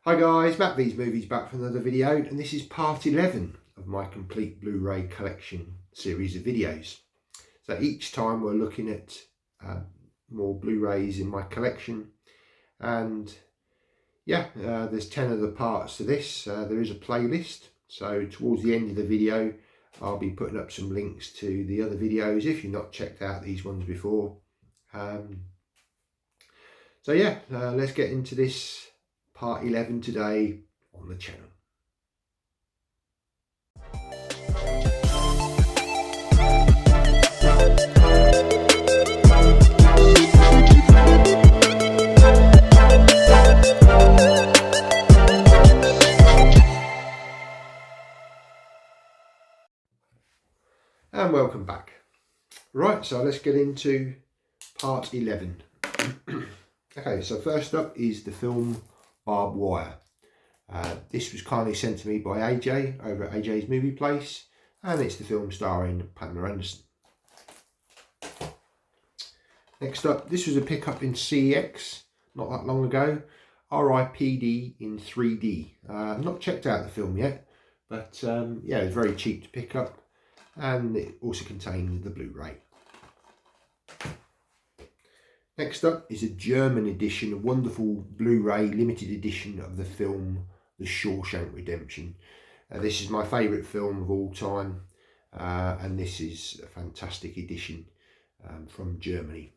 Hi guys, Matt V's Movies back for another video, and this is part 11 of my complete Blu-ray collection series of videos. So each time we're looking at more Blu-rays in my collection, and yeah, there's 10 other parts to this. There is a playlist, so towards the end of the video I'll be putting up some links to the other videos if you've not checked out these ones before. So yeah, let's get into this part 11 today on the channel. And welcome back. Right, so let's get into part 11. Okay, so first up is the film Barbed Wire. This was kindly sent to me by AJ over at AJ's Movie Place, and it's the film starring Pamela Anderson. Next up, this was a pickup in CEX not that long ago, RIPD in 3D. I've not checked out the film yet, but yeah, it was very cheap to pick up, and it also contained the Blu-ray. Next up is a German edition, a wonderful Blu-ray limited edition of the film The Shawshank Redemption. This is my favourite film of all time, and this is a fantastic edition from Germany.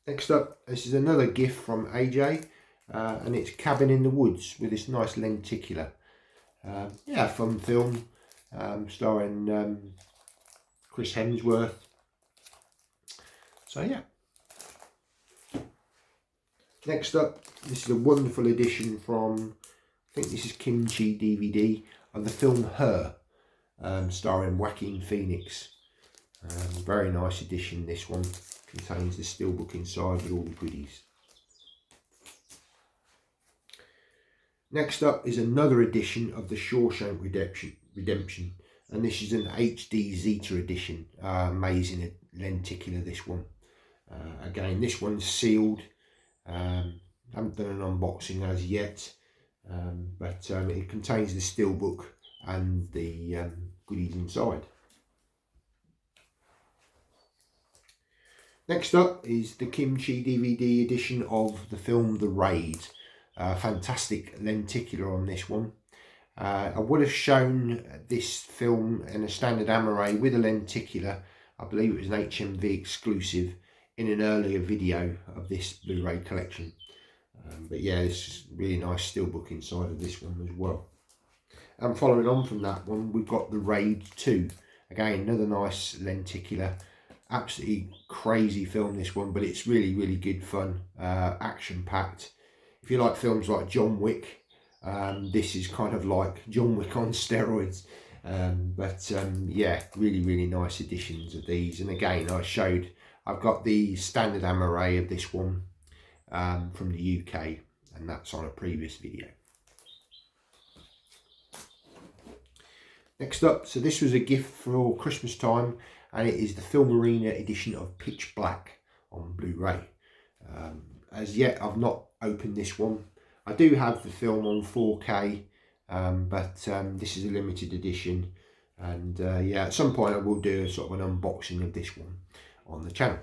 Next up, this is another gift from AJ, and it's Cabin in the Woods with this nice lenticular. Yeah, fun film starring Chris Hemsworth. So yeah. Next up, this is a wonderful edition from, I think this is Kimchi DVD, of the film Her, starring Joaquin Phoenix. Very nice edition, this one. Contains the steelbook inside with all the goodies. Next up is another edition of the Shawshank Redemption, and this is an HD Zeta edition. Amazing lenticular, this one. Again, this one's sealed. Haven't done an unboxing as yet, but it contains the steelbook and the goodies inside. Next up is the Kimchi DVD edition of the film The Raid. Fantastic lenticular on this one. I would have shown this film in a standard Amaray with a lenticular. I believe it was an HMV exclusive in an earlier video of this Blu-ray collection. But yeah, it's really nice steelbook inside of this one as well. And following on from that one, we've got The Raid 2. Again, another nice lenticular. Absolutely crazy film, this one, but it's really, really good fun. Action-packed. If you like films like John Wick, this is kind of like John Wick on steroids. Yeah, really, really nice editions of these. And again, I've got the standard Amaray of this one from the UK, and that's on a previous video. Next up, so this was a gift for Christmas time, and it is the Film Arena edition of Pitch Black on Blu-ray. As yet, I've not opened this one. I do have the film on 4K, but this is a limited edition, and yeah, at some point I will do a sort of an unboxing of this one on the channel.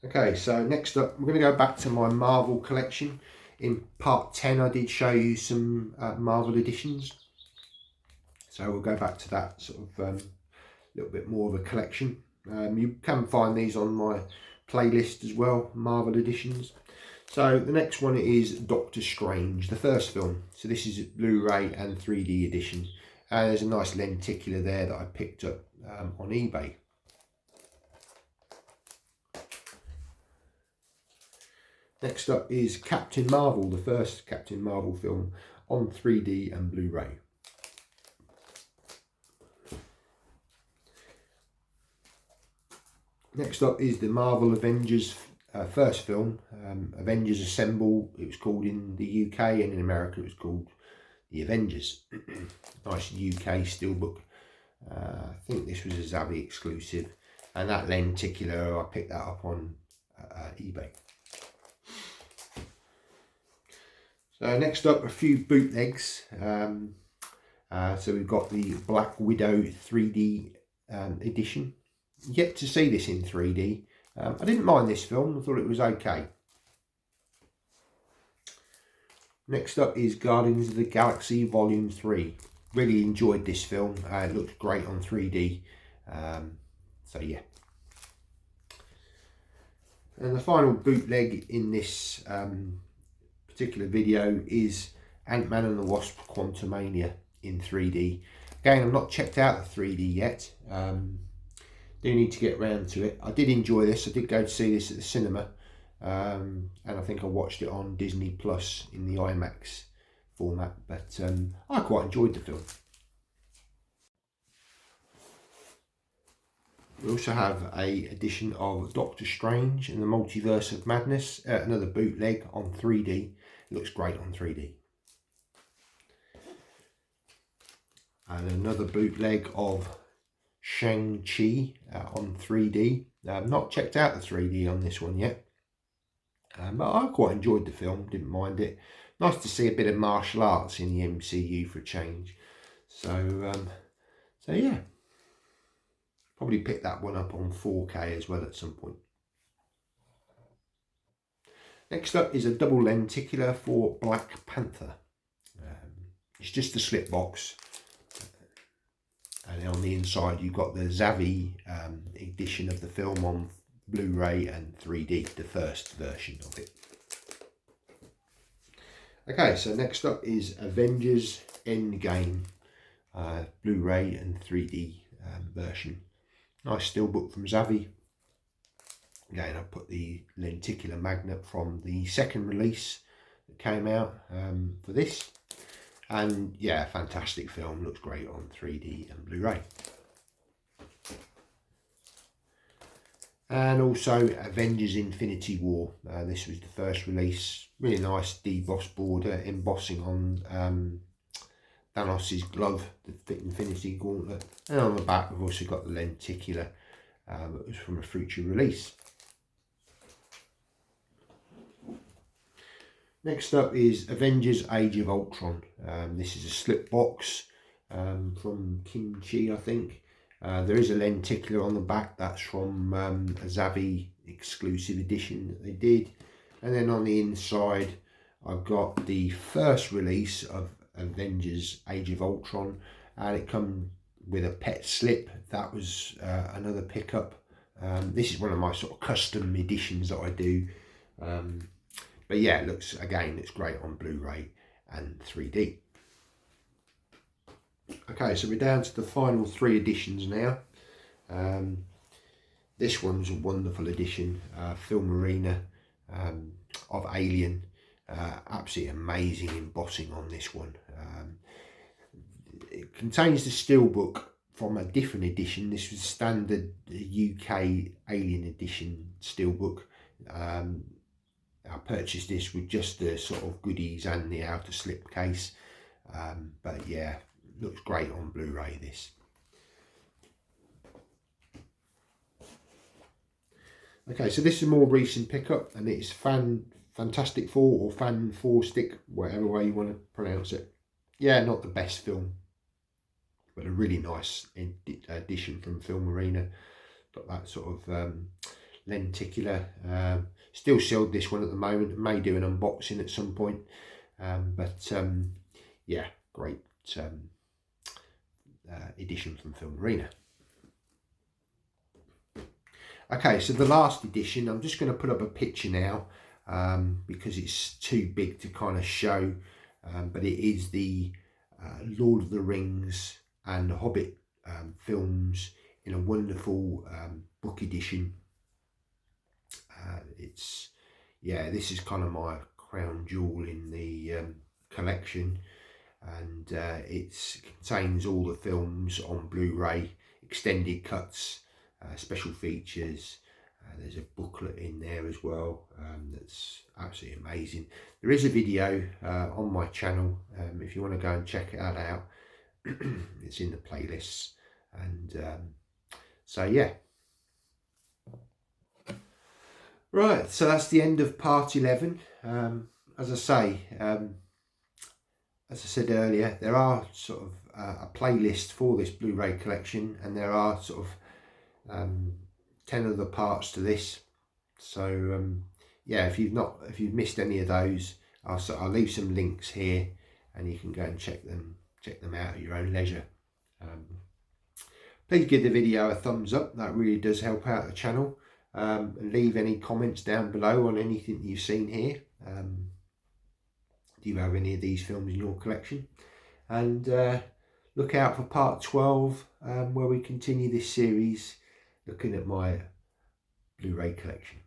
Okay, so next up, we're going to go back to my Marvel collection. In part 10, I did show you some Marvel editions, so we'll go back to that sort of little bit more of a collection. You can find these on my playlist as well, Marvel editions. So the next one is Doctor Strange, the first film. So this is a Blu-ray and 3D edition. There's a nice lenticular there that I picked up on eBay. Next up is Captain Marvel, the first Captain Marvel film on 3D and Blu-ray. Next up is the Marvel Avengers first film, Avengers Assemble, it was called in the UK, and in America it was called The Avengers. Nice UK steelbook I think this was a Zavvi exclusive, and that lenticular, I picked that up on eBay. So next up, a few bootlegs. So we've got the Black Widow 3D edition. Yet to see this in 3D. I didn't mind this film, I thought it was okay. Next up is Guardians of the Galaxy Volume 3. Really enjoyed this film. It looks great on 3D. So yeah. And the final bootleg in this particular video is Ant-Man and the Wasp Quantumania in 3D. Again, I've not checked out the 3D yet. Do need to get round to it. I did enjoy this. I did go to see this at the cinema. And I think I watched it on Disney Plus in the IMAX format. But I quite enjoyed the film. We also have a edition of Doctor Strange and the Multiverse of Madness, another bootleg on 3D. It looks great on 3D. And another bootleg of Shang-Chi on 3D. I've not checked out the 3D on this one yet. But I quite enjoyed the film, didn't mind it. Nice to see a bit of martial arts in the MCU for a change. So yeah. Probably pick that one up on 4K as well at some point. Next up is a double lenticular for Black Panther. It's just a slip box. And on the inside you've got the Zavvi edition of the film on Blu-ray and 3D, the first version of it. Okay, so next up is Avengers Endgame Blu-ray and 3D version. Nice steelbook from Zavvi. Again, I put the lenticular magnet from the second release that came out for this. And yeah, fantastic film. Looks great on 3D and Blu-ray. And also Avengers Infinity War. This was the first release. Really nice debossed border, embossing on Thanos' glove, the Infinity Gauntlet. And on the back we've also got the lenticular. It was from a future release. Next up is Avengers Age of Ultron. This is a slip box from Kimchi, I think. There is a lenticular on the back. That's from a Zavvi exclusive edition that they did. And then on the inside, I've got the first release of Avengers Age of Ultron. And it comes with a pet slip. That was another pickup. This is one of my sort of custom editions that I do. But yeah, it looks great on Blu-ray and 3D. Okay, so we're down to the final 3 editions now. This one's a wonderful edition, Film Arena of Alien. Absolutely amazing embossing on this one. It contains the steelbook from a different edition. This was standard UK Alien edition steelbook. I purchased this with just the sort of goodies and the outer slip case. But yeah, looks great on Blu-ray this. Okay, so this is a more recent pickup, and it's Fantastic Four or Fan Four Stick, whatever way you want to pronounce it. Yeah, not the best film, but a really nice edition from Film Arena. Got that sort of lenticular. Still sealed this one at the moment. May do an unboxing at some point. Yeah, great edition from Film Arena. Okay, so the last edition, I'm just going to put up a picture now because it's too big to kind of show. But it is the Lord of the Rings and Hobbit films in a wonderful book edition. This is kind of my crown jewel in the collection, and it contains all the films on Blu-ray, extended cuts, special features. There's a booklet in there as well. That's absolutely amazing. There is a video on my channel if you want to go and check that out. It's in the playlists. And so yeah. Right, so that's the end of part 11. As I say, as I said earlier, there are sort of a playlist for this Blu-ray collection, and there are sort of 10 other parts to this. So yeah, if you've missed any of those, I'll leave some links here, and you can go and check them out at your own leisure. Please give the video a thumbs up, that really does help out the channel. And leave any comments down below on anything that you've seen here. Do you have any of these films in your collection? And look out for part 12, where we continue this series looking at my Blu-ray collection.